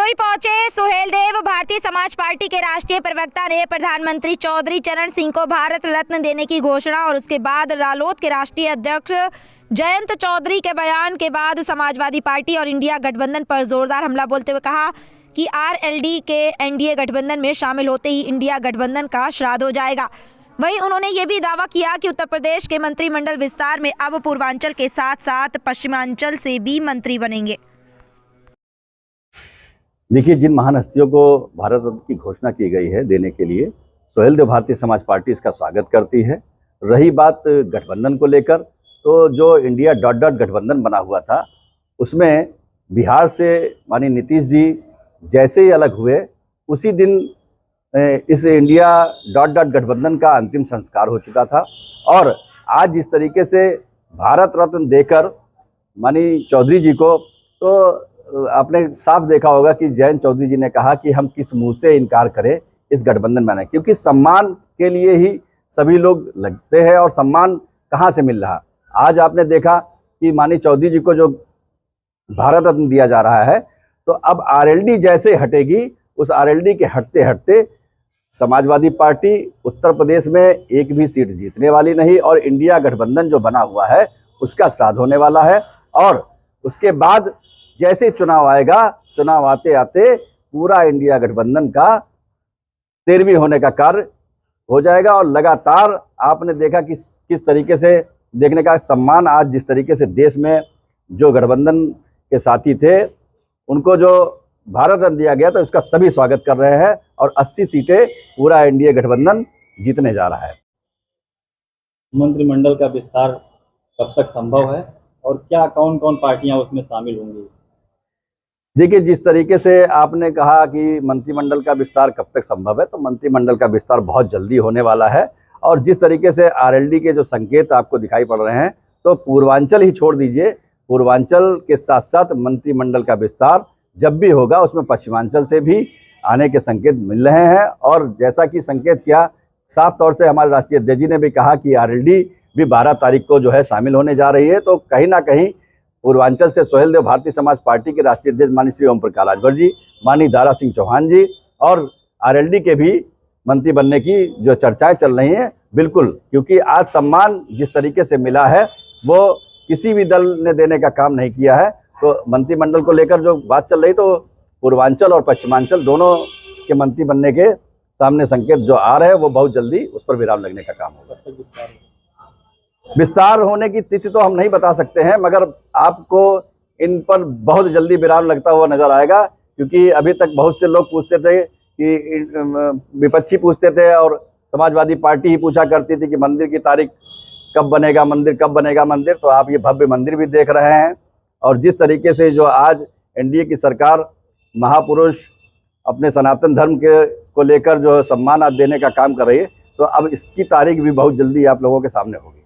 हरदोई पहुंचे सुहेलदेव। भारतीय समाज पार्टी के राष्ट्रीय प्रवक्ता ने प्रधानमंत्री चौधरी चरण सिंह को भारत रत्न देने की घोषणा और उसके बाद रालोद के राष्ट्रीय अध्यक्ष जयंत चौधरी के बयान के बाद समाजवादी पार्टी और इंडिया गठबंधन पर जोरदार हमला बोलते हुए कहा कि आरएलडी के एनडीए गठबंधन में शामिल होते ही इंडिया गठबंधन का श्राद्ध हो जाएगा। वहीं उन्होंने ये भी दावा किया कि उत्तर प्रदेश के मंत्रिमंडल विस्तार में अब पूर्वांचल के साथ साथ पश्चिमांचल से भी मंत्री बनेंगे। देखिए, जिन महान हस्तियों को भारत रत्न की घोषणा की गई है देने के लिए, सुहेलदेव भारतीय समाज पार्टी इसका स्वागत करती है। रही बात गठबंधन को लेकर, तो जो इंडिया डॉट डॉट गठबंधन बना हुआ था उसमें बिहार से माननीय नीतीश जी जैसे ही अलग हुए उसी दिन इस इंडिया डॉट डॉट गठबंधन का अंतिम संस्कार हो चुका था। और आज जिस तरीके से भारत रत्न देकर माननीय चौधरी जी को, तो आपने साफ देखा होगा कि जयंत चौधरी जी ने कहा कि हम किस मुंह से इनकार करें इस गठबंधन में आने, क्योंकि सम्मान के लिए ही सभी लोग लगते हैं और सम्मान कहाँ से मिल रहा। आज आपने देखा कि माननीय चौधरी जी को जो भारत रत्न दिया जा रहा है, तो अब आरएलडी जैसे हटेगी, उस आरएलडी के हटते हटते समाजवादी पार्टी उत्तर प्रदेश में एक भी सीट जीतने वाली नहीं और इंडिया गठबंधन जो बना हुआ है उसका श्राद्ध होने वाला है। और उसके बाद जैसे चुनाव आएगा, चुनाव आते आते पूरा इंडिया गठबंधन का 13वीं होने का कार्य हो जाएगा। और लगातार आपने देखा कि किस तरीके से देखने का सम्मान आज जिस तरीके से देश में जो गठबंधन के साथी थे उनको जो भारत रत्न दिया गया, तो इसका सभी स्वागत कर रहे हैं और 80 सीटें पूरा एनडीए गठबंधन जीतने जा रहा है। मंत्रिमंडल का विस्तार कब तक संभव है और क्या कौन कौन पार्टियां उसमें शामिल होंगी? देखिए, जिस तरीके से आपने कहा कि मंत्रिमंडल का विस्तार कब तक संभव है, तो मंत्रिमंडल का विस्तार बहुत जल्दी होने वाला है। और जिस तरीके से आरएलडी के जो संकेत आपको दिखाई पड़ रहे हैं, तो पूर्वांचल ही छोड़ दीजिए, पूर्वांचल के साथ साथ मंत्रिमंडल का विस्तार जब भी होगा उसमें पश्चिमांचल से भी आने के संकेत मिल रहे हैं। और जैसा कि संकेत किया, साफ तौर से हमारे राष्ट्रीय अध्यक्ष जी ने भी कहा कि आरएलडी भी 12 तारीख को जो है शामिल होने जा रही है। तो कहीं ना कहीं पूर्वांचल से सुहेलदेव भारतीय समाज पार्टी के राष्ट्रीय अध्यक्ष माननीय श्री ओम प्रकाश राजभर जी, माननीय दारा सिंह चौहान जी और आरएलडी के भी मंत्री बनने की जो चर्चाएं चल रही हैं, बिल्कुल, क्योंकि आज सम्मान जिस तरीके से मिला है वो किसी भी दल ने देने का काम नहीं किया है। तो मंत्रिमंडल को लेकर जो बात चल रही, तो पूर्वांचल और पश्चिमांचल दोनों के मंत्री बनने के सामने संकेत जो आ रहे हैं वो बहुत जल्दी उस पर विराम लगने का काम होगा। विस्तार होने की तिथि तो हम नहीं बता सकते हैं, मगर आपको इन पर बहुत जल्दी विराम लगता हुआ नजर आएगा, क्योंकि अभी तक बहुत से लोग पूछते थे कि विपक्षी पूछते थे और समाजवादी पार्टी ही पूछा करती थी कि मंदिर की तारीख कब बनेगा, मंदिर कब बनेगा मंदिर। तो आप ये भव्य मंदिर भी देख रहे हैं। और जिस तरीके से जो आज एनडीए की सरकार महापुरुष अपने सनातन धर्म के को लेकर जो सम्मान आज देने का काम कर रही है, तो अब इसकी तारीख भी बहुत जल्दी आप लोगों के सामने होगी।